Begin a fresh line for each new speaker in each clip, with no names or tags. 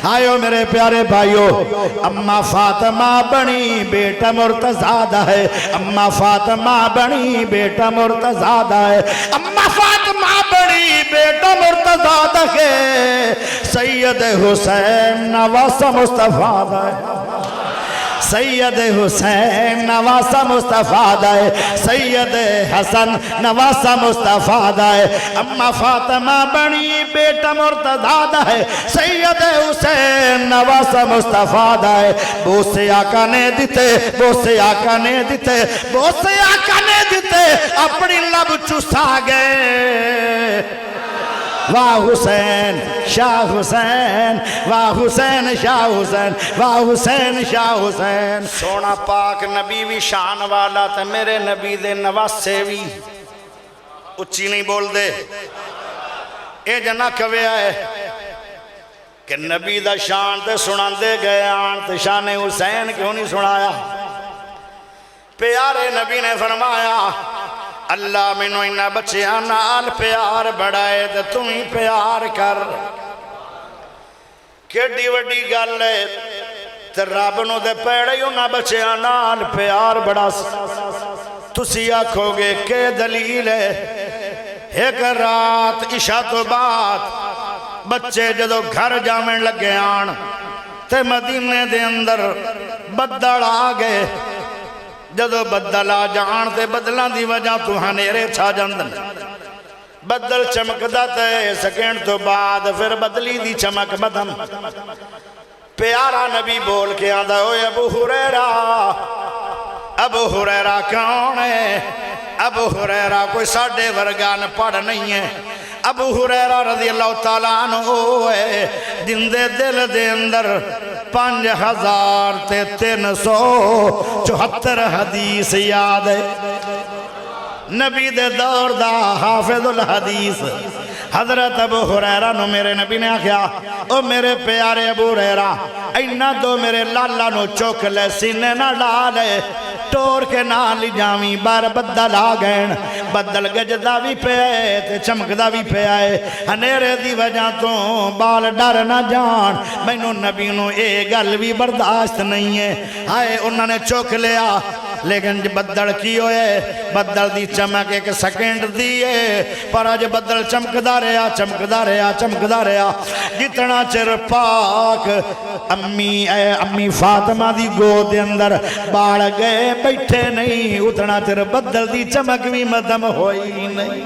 आयो मेरे प्यारे भाइयों, अम्मा फातिमा बनी बेटा मुर्तज़ा है, अम्मा फातिमा बनी बेटा मुर्तज़ा है, अम्मा फातिमा बनी बेटा मुर्तज़ा है, सैयद हुसैन नवासा मुस्तफा है, सैयद हुसैन नवासा मुस्तफा है, सैयद हसन नवासा मुस्तफा है, अम्मा फातिमा बनी बेटा मुर्तज़ा है, सैयद हुसैन नवासा मुस्तफा है। बोसे आका ने दिते, बोसे आका ने दिते, बोसे आका ने दिते, अपनी लब चुसा गए। वाह हुसैन शाह हुसैन, वाह हुसैन शाह हुसैन, वाह हुसैन शाह हुसैन। सोना पाक नबी भी शान वाला ते मेरे नबी दे नवासे भी उच्ची नहीं बोल दे। ये जना कविया है कि नबी दा शान ते सुनांदे गए आन ते शान हुसैन क्यों नहीं सुनाया। प्यारे नबी ने फरमाया अल्लाह मैनू इन्हां बच्चियां नाल प्यार बढ़ाए ते तू ही प्यार कर। केडी वड्डी गल है ते रब नूं ते पैड़े ही उन्हां बच्चियां नाल प्यार बड़ा। तुसी आखोगे के दलील है। एक रात इशा तो बाद बच्चे जदों घर जावन लगे आन ते मदीने दे अंदर बदल आ गए। जदों बदल आ जान ते बदलों की वजह तो हनेरे छा जांदे। बदल चमकदा ते सेकंड तो बाद फिर बदली दी चमक बदम। प्यारा नबी बोल के आंदा ओए अबू हुरैरा। अबू हुरैरा कौन है? अबू हुरैरा कोई साडे वर्गा अनपढ़ नहीं है। अबू हुरैरा रज़ी अल्लाह तआला अन्हु है जिंदे दिल दे अंदर 5374 हदीस याद है। नबी दे दौर दा हाफिजुल हदीस हजरत अबू हुरैरा नु मेरे नबी ने आख्या ओ मेरे प्यारे अबू हुरैरा इन्ना दो मेरे लाला नु चुक ले सीने ना ला ले टोर के ना ली जावी बार बदल आ गए। बदल गजदा भी पे ते चमकदा भी पे है। हनेरे दी वजह तो बाल डर ना जान। मैनू नबी नू ये गल भी बर्दाश्त नहीं है। हाय उन्होंने चुक लिया लेकिन बदल की होए बदल दी चमक एक सेकंड दी है पर अज बदल चमकदा रहा चमकदा रहा चमकदा रहा। जितना चिर पाक अम्मी फातिमा दी गोद दे अंदर बाल गए बैठे नहीं उतना चिर बदल दी चमक भी मदम होई नहीं।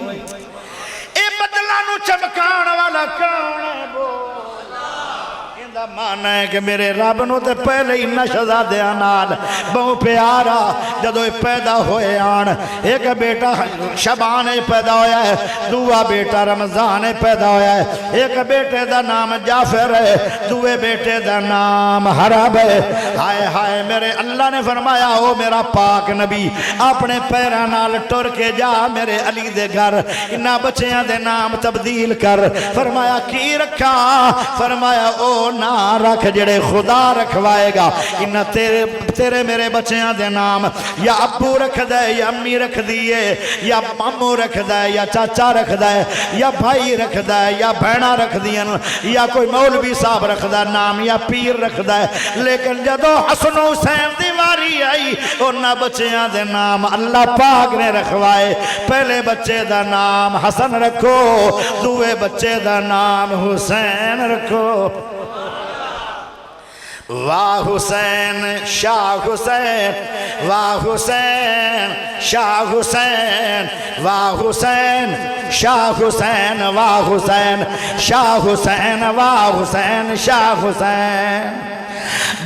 ए बदलां नू चमकाण वाला कौन है? मान है कि मेरे रब नूं ते पहले ही शहजादियां नाल बहु प्यारा जदों पैदा होए आन। एक बेटा शबान पैदा होया है, दूआ बेटा रमजान पैदा होया है। एक बेटे दा नाम जाफर है, दूए बेटे दा नाम हरब है। हाय हाय मेरे अल्लाह ने फरमाया ओ मेरा पाक नबी अपने पैरां नाल टुर के जा मेरे अली दे घर इन्हां बच्चियां दे नाम तब्दील कर। फरमाया की रखा? फरमाया ओ ना रख जेड़े खुदा रखवाएगा। इन्ना तेरे मेरे बच्चियां दे नाम या अब्बू रख दे या अम्मी रख दिए या मामू रख दे या चाचा रख दे या भाई रख दे या भैणा रख दियन या कोई मौलवी साहब रख दे नाम या पीर रख दे। लेकिन जदों हसन हुसैन दी वारी आई उन्हां बच्चियां दे नाम अल्लाह पाक ने रखवाए। पहले बच्चे दा नाम हसन रखो, दूए बच्चे दा नाम हुसैन रखो। वाह हुसैन शाह हुसैन, वाह हुसैन शाह हुसैन, वाह हुसैन शाह हुसैन, वाह हुसैन शाह हुसैन, वाह हुसैन शाह हुसैन।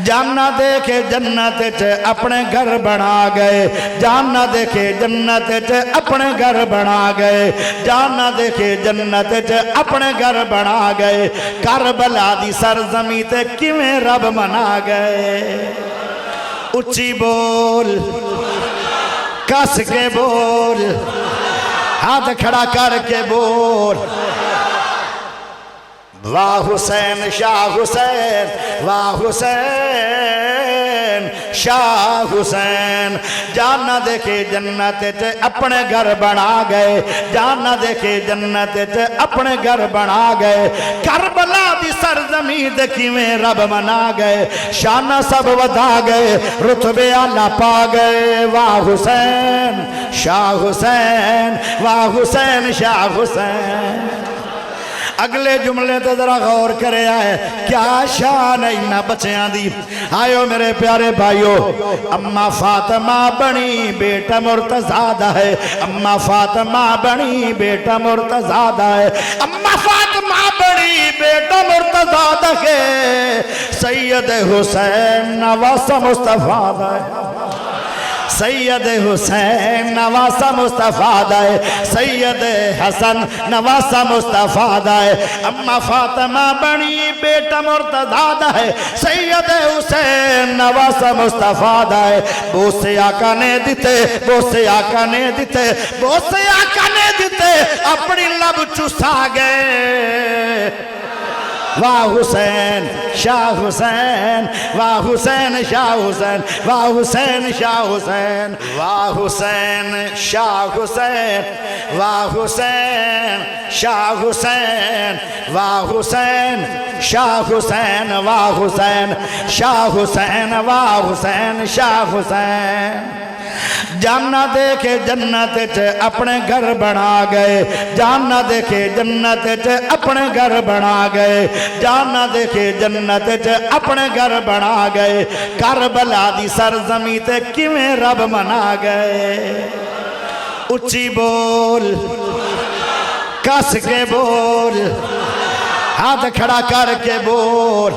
जाना देखे जन्नत च अपने घर बना गए, जाना देखे जन्नत च अपने घर बना गए, जाना देखे जन्नत च अपने घर बना गए। करबला दी सरजमी ते किवें रब मना गए। उच्ची बोल कस के बोल हाथ खड़ा करके बोल। वाह हुसैन शाह हुसैन, वाह हुसैन शाह हुसैन। जाना देखे जन्नत च अपने घर बना गए, जाना देखे जन्नत च अपने घर बना गए। करबला दी सरजमी दे किवें रब मना गए, शाना सब वधा गए, रुतबे आला पा गए। वाह हुसैन शाह हुसैन, वाह हुसैन शाह हुसैन। अगले जुमले तो जरा गौर करे आए, क्या शान है इन्ना बच्चियां दी। आयो मेरे प्यारे भाइयों, अम्मा फातिमा बनी बेटा मुर्तज़ा है, अम्मा फातिमा बनी बेटा मुर्तज़ा है, अम्मा फातिमा बनी बेटा मुर्तज़ा है, सैयद हुसैन नवासा मुस्तफा है, सैयद हुसैन नवासा मुस्तफा दाए, सैयद हसन नवासा मुस्तफा दाए। अम्मा फातिमा बनी बेटा मुर्तज़ा है, सैयद हुसैन नवासा मुस्तफा दाए। बोसे आका ने दिते, बोसे आका ने दिते, बोसे आका ने दिते, अपनी लब चुसा गए। वाह हुसैन शाह हुसैन, वाह हुसैन शाह हुसैन, वाह हुसैन शाह हुसैन, वाह हुसैन शाह हुसैन, वाह हुसैन शाह हुसैन, वाह हुसैन शाह हुसैन, वाह हुसैन शाह हुसैन, वाह हुसैन शाह हुसैन। जाना देखे जन्नत च अपने घर बना गए, जाना देखे जन्नत च अपने घर बना गए, जाना देखे जन्नत च अपने घर बना गए। करबला दी सरजमी ते किवें रब मना गए। उच्ची बोल, कस के बोल, हाथ खड़ा करके बोल।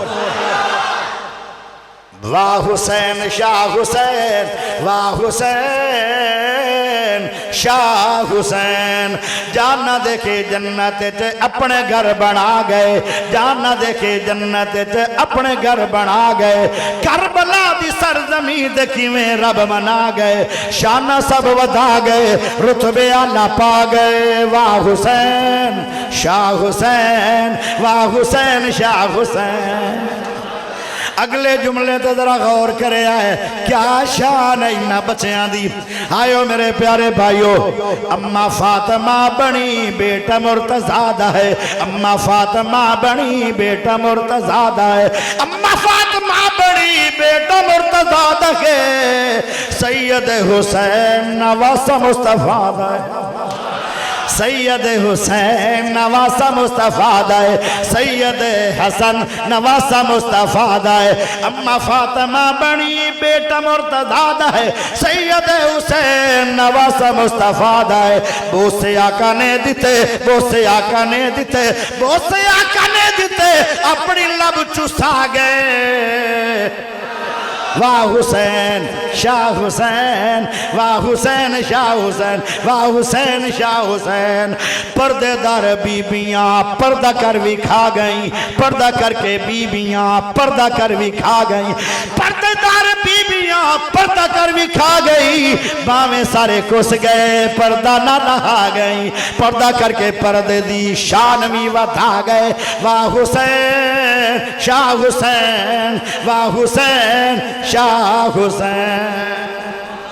वाह हुसैन शाह हुसैन, वाह हुसैन शाह हुसैन। जाना देखे जन्नत च अपने घर बना गए, जाना देखे जन्नत च अपने घर बना गए। करबला दी सरजमी दे किवें रब मना गए, शाना सब वधा गए, रुतबे आला पा गए। वाह हुसैन शाह हुसैन, वाह हुसैन शाह हुसैन। अगले जुमले तो जरा गौर करे आए, क्या शान है इन्ना बच्चियां दी। आयो मेरे प्यारे भाइयों, अम्मा फातिमा बनी बेटा मुर्तज़ा है, अम्मा फातिमा बनी बेटा मुर्तज़ा है, अम्मा फातिमा बनी बेटा मुर्तज़ा है, सैयद हुसैन नवासा मुस्तफा है, सैयद हुसैन नवासा मुस्तफा दाए, सैयद हसन नवासा मुस्तफा दाए। अम्मा फातिमा बनी बेटा मुर्तज़ा है, सैयद हुसैन नवासा मुस्तफा दाए। बोसे आका ने दिते, बोसे आका ने दिते, बोसे आका ने दिते, अपनी लब चुसा गए। वाह हुसैन शाह हुसैन, वाह हुसैन शाह हुसैन, वाह हुसैन शाह हुसैन। पर्देदार बीबियां पर्दा कर भी खा गई, पर्दा करके बीबियां पर्दा कर भी खा गई, पर्देदार बीबियां पर्दा कर भी खा गई। बावें सारे कुस गए, पर्दा ना लहा गई, पर्दा करके पर्दे दी शान भी वधा गए। वाह हुसैन शाह हुसैन, वाह हुसैन शाह हुसैन।